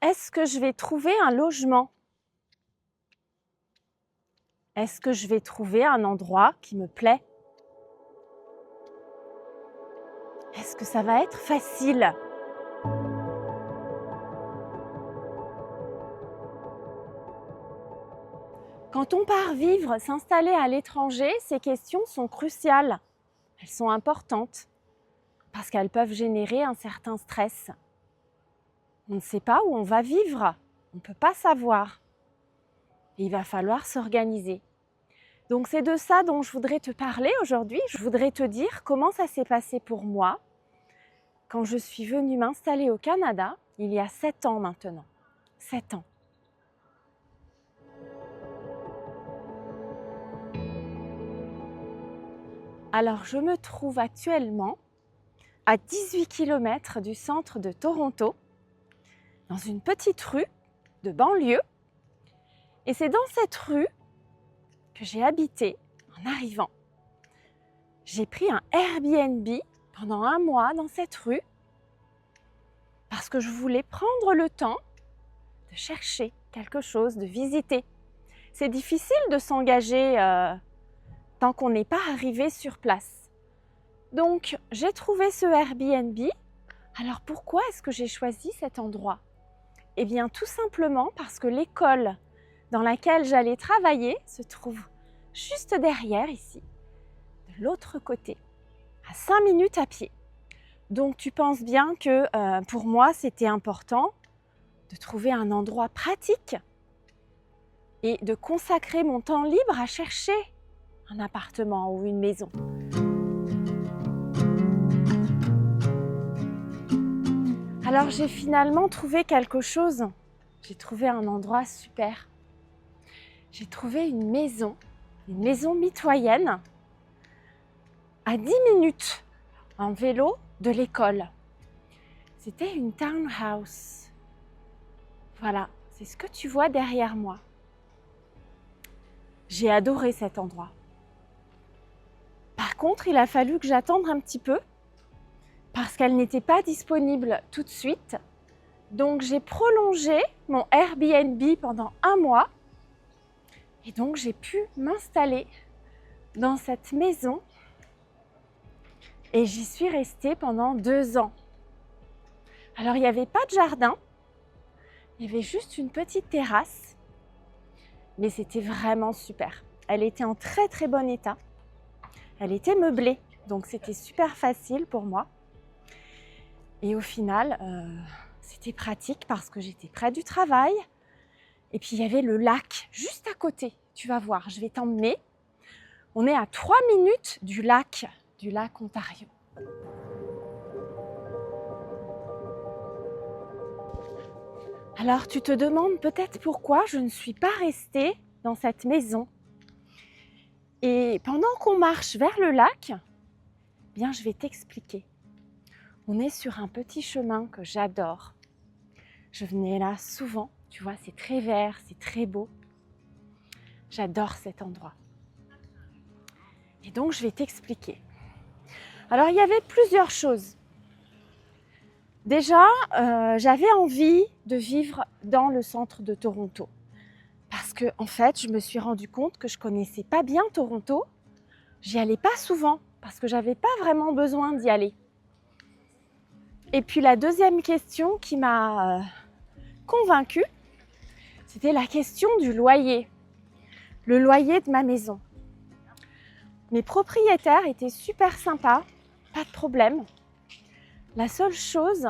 est-ce que je vais trouver un logement? Est-ce que je vais trouver un endroit qui me plaît? Est-ce que ça va être facile? Quand on part vivre, s'installer à l'étranger, ces questions sont cruciales. Elles sont importantes parce qu'elles peuvent générer un certain stress. On ne sait pas où on va vivre, on ne peut pas savoir. Et il va falloir s'organiser. Donc c'est de ça dont je voudrais te parler aujourd'hui. Je voudrais te dire comment ça s'est passé pour moi quand je suis venue m'installer au Canada, il y a 7 ans maintenant. 7 ans. Alors je me trouve actuellement à 18 km du centre de Toronto, dans une petite rue de banlieue. Et c'est dans cette rue que j'ai habité en arrivant. J'ai pris un Airbnb pendant 1 mois dans cette rue parce que je voulais prendre le temps de chercher quelque chose, de visiter. C'est difficile de s'engager tant qu'on n'est pas arrivé sur place. Donc, j'ai trouvé ce Airbnb. Alors, pourquoi est-ce que j'ai choisi cet endroit? Eh bien, tout simplement parce que l'école dans laquelle j'allais travailler se trouve juste derrière ici, de l'autre côté, à 5 minutes à pied. Donc, tu penses bien que pour moi, c'était important de trouver un endroit pratique et de consacrer mon temps libre à chercher un appartement ou une maison. Alors j'ai finalement trouvé quelque chose. J'ai trouvé un endroit super. J'ai trouvé une maison mitoyenne à 10 minutes en vélo de l'école. C'était une townhouse. Voilà, c'est ce que tu vois derrière moi. J'ai adoré cet endroit. Par contre, il a fallu que j'attende un petit peu parce qu'elle n'était pas disponible tout de suite. Donc, j'ai prolongé mon Airbnb pendant 1 mois et donc j'ai pu m'installer dans cette maison et j'y suis restée pendant 2 ans. Alors, il n'y avait pas de jardin, il y avait juste une petite terrasse, mais c'était vraiment super. Elle était en très très bon état. Elle était meublée, donc c'était super facile pour moi. Et au final, c'était pratique parce que j'étais près du travail. Et puis il y avait le lac juste à côté. Tu vas voir, je vais t'emmener. On est à 3 minutes du lac Ontario. Alors tu te demandes peut-être pourquoi je ne suis pas restée dans cette maison. Et pendant qu'on marche vers le lac, bien je vais t'expliquer. On est sur un petit chemin que j'adore. Je venais là souvent, tu vois, c'est très vert, c'est très beau. J'adore cet endroit. Et donc, je vais t'expliquer. Alors, il y avait plusieurs choses. Déjà, j'avais envie de vivre dans le centre de Toronto. Parce que, en fait, je me suis rendu compte que je ne connaissais pas bien Toronto. J'y allais pas souvent parce que je n'avais pas vraiment besoin d'y aller. Et puis la deuxième question qui m'a convaincue, c'était la question du loyer. Le loyer de ma maison. Mes propriétaires étaient super sympas, pas de problème. La seule chose,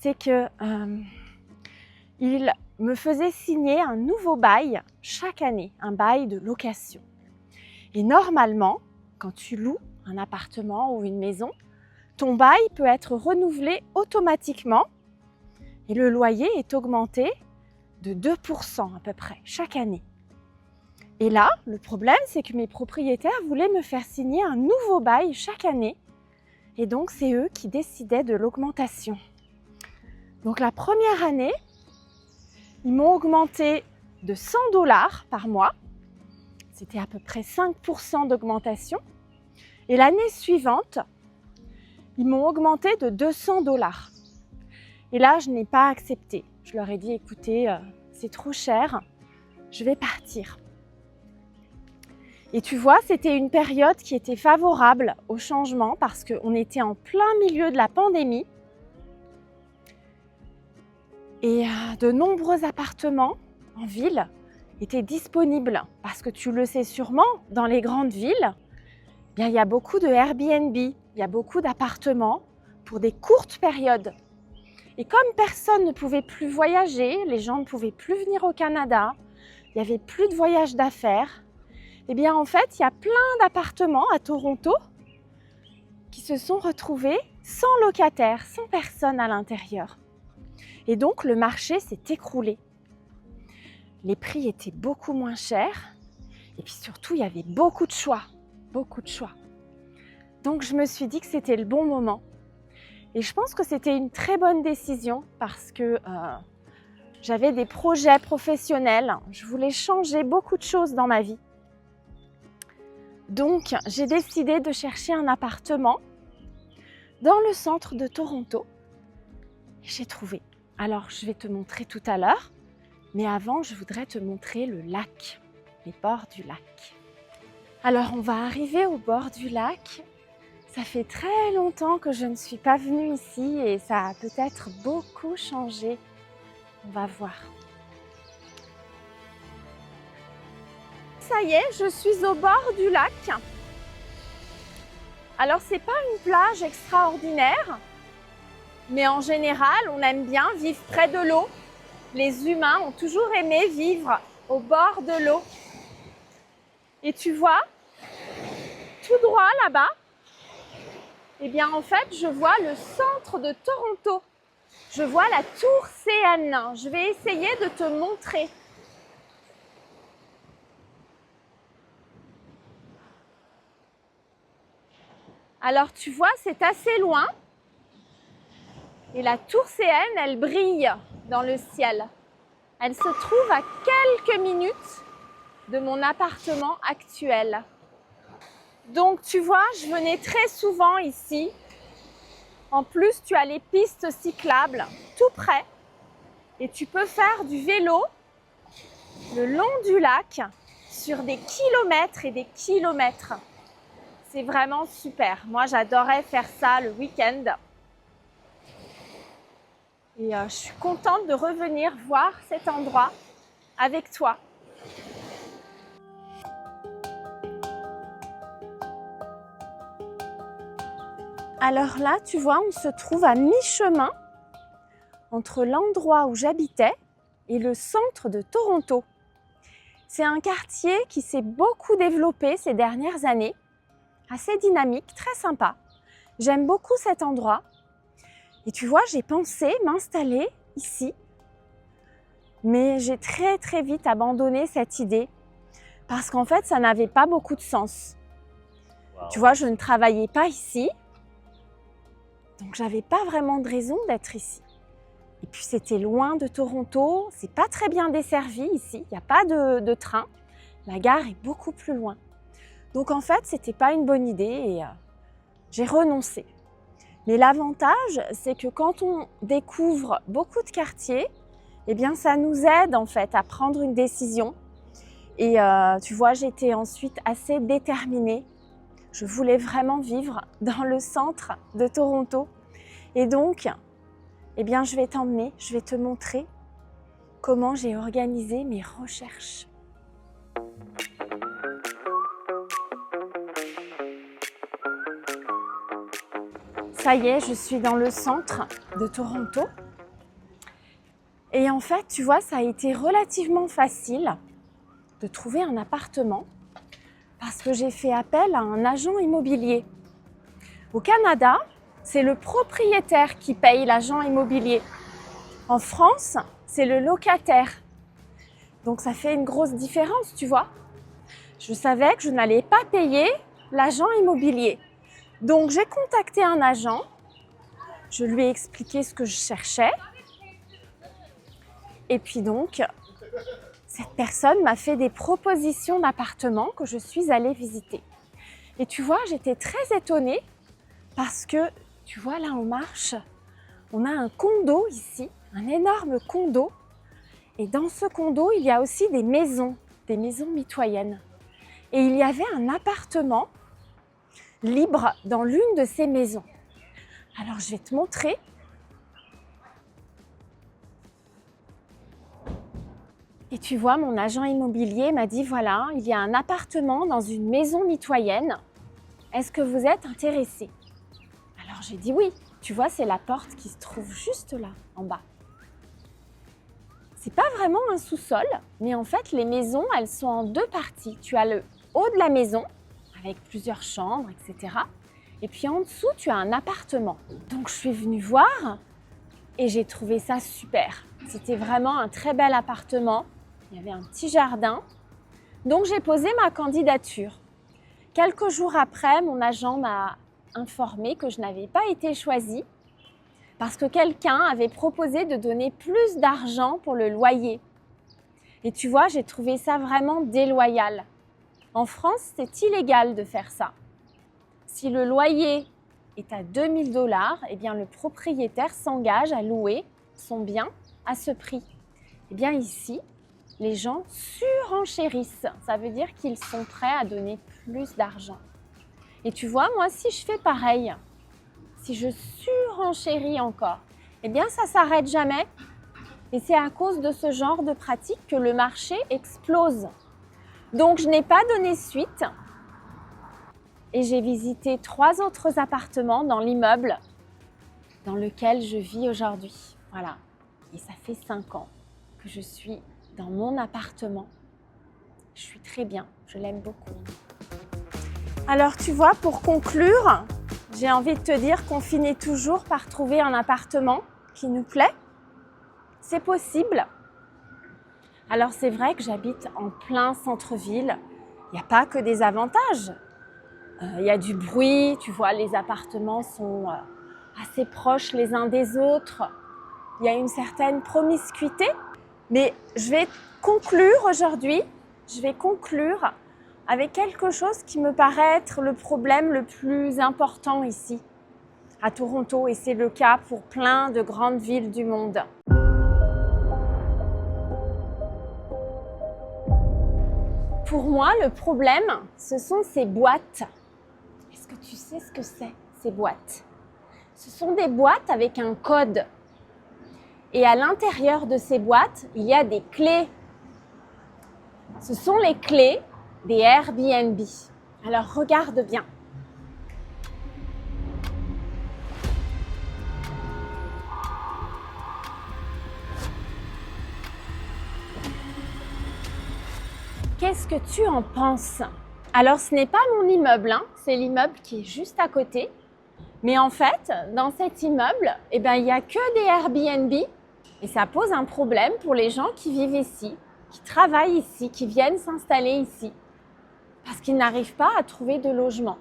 c'est que ils me faisaient signer un nouveau bail chaque année, un bail de location. Et normalement, quand tu loues un appartement ou une maison, ton bail peut être renouvelé automatiquement et le loyer est augmenté de 2% à peu près chaque année. Et là, le problème, c'est que mes propriétaires voulaient me faire signer un nouveau bail chaque année et donc c'est eux qui décidaient de l'augmentation. Donc la première année, ils m'ont augmenté de 100$ par mois, c'était à peu près 5% d'augmentation et l'année suivante, ils m'ont augmenté de 200$. Et là, je n'ai pas accepté. Je leur ai dit, écoutez, c'est trop cher, je vais partir. Et tu vois, c'était une période qui était favorable au changement parce qu'on était en plein milieu de la pandémie. Et de nombreux appartements en ville étaient disponibles parce que tu le sais sûrement, dans les grandes villes, bien, il y a beaucoup de Airbnb, il y a beaucoup d'appartements pour des courtes périodes. Et comme personne ne pouvait plus voyager, les gens ne pouvaient plus venir au Canada, il n'y avait plus de voyages d'affaires, eh bien en fait, il y a plein d'appartements à Toronto qui se sont retrouvés sans locataires, sans personne à l'intérieur. Et donc le marché s'est écroulé. Les prix étaient beaucoup moins chers et puis surtout, il y avait beaucoup de choix. Beaucoup de choix. Donc je me suis dit que c'était le bon moment. Et je pense que c'était une très bonne décision parce que j'avais des projets professionnels. Je voulais changer beaucoup de choses dans ma vie. Donc j'ai décidé de chercher un appartement dans le centre de Toronto. Et j'ai trouvé. Alors je vais te montrer tout à l'heure. Mais avant, je voudrais te montrer le lac, les bords du lac. Alors on va arriver au bord du lac. Ça fait très longtemps que je ne suis pas venue ici et ça a peut-être beaucoup changé. On va voir. Ça y est, je suis au bord du lac. Alors c'est pas une plage extraordinaire, mais en général, on aime bien vivre près de l'eau. Les humains ont toujours aimé vivre au bord de l'eau. Et tu vois, tout droit là-bas, eh bien en fait, je vois le centre de Toronto. Je vois la tour CN. Je vais essayer de te montrer. Alors tu vois, c'est assez loin. Et la tour CN, elle brille dans le ciel. Elle se trouve à quelques minutes de mon appartement actuel. Donc tu vois, je venais très souvent ici. En plus, tu as les pistes cyclables tout près. Et tu peux faire du vélo le long du lac sur des kilomètres et des kilomètres. C'est vraiment super. Moi, j'adorais faire ça le week-end. Et je suis contente de revenir voir cet endroit avec toi. Alors là, tu vois, on se trouve à mi-chemin entre l'endroit où j'habitais et le centre de Toronto. C'est un quartier qui s'est beaucoup développé ces dernières années, assez dynamique, très sympa. J'aime beaucoup cet endroit. Et tu vois, j'ai pensé m'installer ici, mais j'ai très vite abandonné cette idée parce qu'en fait, ça n'avait pas beaucoup de sens. Wow. Tu vois, je ne travaillais pas ici, donc j'avais pas vraiment de raison d'être ici. Et puis c'était loin de Toronto, c'est pas très bien desservi ici, il n'y a pas de train, la gare est beaucoup plus loin. Donc en fait, c'était pas une bonne idée et j'ai renoncé. Mais l'avantage, c'est que quand on découvre beaucoup de quartiers, eh bien ça nous aide en fait à prendre une décision. Et tu vois, j'étais ensuite assez déterminée. Je voulais vraiment vivre dans le centre de Toronto. Et donc, eh bien, je vais t'emmener, je vais te montrer comment j'ai organisé mes recherches. Ça y est, je suis dans le centre de Toronto. Et en fait, tu vois, ça a été relativement facile de trouver un appartement parce que j'ai fait appel à un agent immobilier. Au Canada, c'est le propriétaire qui paye l'agent immobilier. En France, c'est le locataire. Donc ça fait une grosse différence, tu vois. Je savais que je n'allais pas payer l'agent immobilier. Donc j'ai contacté un agent, je lui ai expliqué ce que je cherchais. Et puis donc, cette personne m'a fait des propositions d'appartements que je suis allée visiter. Et tu vois, j'étais très étonnée parce que, tu vois, là on marche, On a un condo ici, un énorme condo. Et dans ce condo, il y a aussi des maisons mitoyennes. Et il y avait un appartement libre dans l'une de ces maisons. Alors, je vais te montrer. Et tu vois, mon agent immobilier m'a dit, voilà, il y a un appartement dans une maison mitoyenne. Est-ce que vous êtes intéressé? Alors, j'ai dit oui. Tu vois, c'est la porte qui se trouve juste là, en bas. C'est pas vraiment un sous-sol, mais en fait, les maisons, elles sont en deux parties. Tu as le haut de la maison, avec plusieurs chambres, etc. Et puis en dessous, tu as un appartement. Donc, je suis venue voir et j'ai trouvé ça super. C'était vraiment un très bel appartement. Il y avait un petit jardin. Donc, j'ai posé ma candidature. Quelques jours après, mon agent m'a informé que je n'avais pas été choisie parce que quelqu'un avait proposé de donner plus d'argent pour le loyer. Et tu vois, j'ai trouvé ça vraiment déloyal. En France, c'est illégal de faire ça. Si le loyer est à 2 000 $, eh bien le propriétaire s'engage à louer son bien à ce prix. Eh bien ici, les gens surenchérissent. Ça veut dire qu'ils sont prêts à donner plus d'argent. Et tu vois, moi, si je fais pareil, si je surenchéris encore, eh bien ça ne s'arrête jamais. Et c'est à cause de ce genre de pratique que le marché explose. Donc, je n'ai pas donné suite et j'ai visité 3 autres appartements dans l'immeuble dans lequel je vis aujourd'hui. Voilà. Et ça fait 5 ans que je suis dans mon appartement. Je suis très bien, je l'aime beaucoup. Alors, tu vois, pour conclure, j'ai envie de te dire qu'on finit toujours par trouver un appartement qui nous plaît. C'est possible. Alors, c'est vrai que j'habite en plein centre-ville. Il n'y a pas que des avantages. Il y a du bruit, tu vois, les appartements sont assez proches les uns des autres. Il y a une certaine promiscuité. Mais je vais conclure aujourd'hui, avec quelque chose qui me paraît être le problème le plus important ici, à Toronto, et c'est le cas pour plein de grandes villes du monde. Pour moi, le problème, ce sont ces boîtes. Est-ce que tu sais ce que c'est, ces boîtes? Ce sont des boîtes avec un code. Et à l'intérieur de ces boîtes, il y a des clés. Ce sont les clés des Airbnb. Alors, regarde bien. Qu'est-ce que tu en penses? Alors, ce n'est pas mon immeuble, hein, c'est l'immeuble qui est juste à côté. Mais en fait, dans cet immeuble, il n'y a que des Airbnb et ça pose un problème pour les gens qui vivent ici, qui travaillent ici, qui viennent s'installer ici. Parce qu'ils n'arrivent pas à trouver de logement.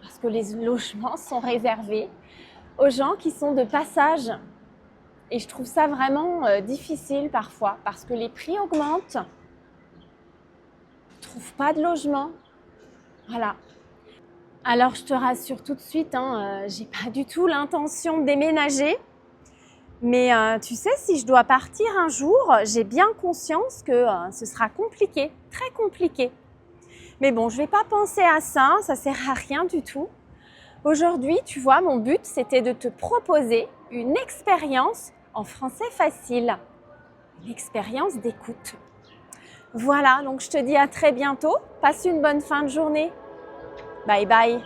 Parce que les logements sont réservés aux gens qui sont de passage. Et je trouve ça vraiment difficile parfois parce que les prix augmentent. On ne trouve pas de logement. Voilà. Alors, je te rassure tout de suite, j'ai pas du tout l'intention de déménager. Mais tu sais, si je dois partir un jour, j'ai bien conscience que ce sera compliqué, très compliqué. Mais bon, je vais pas penser à ça, ça sert à rien du tout. Aujourd'hui, tu vois, mon but, c'était de te proposer une expérience en français facile. Une expérience d'écoute. Voilà, donc je te dis à très bientôt. Passe une bonne fin de journée. Bye bye.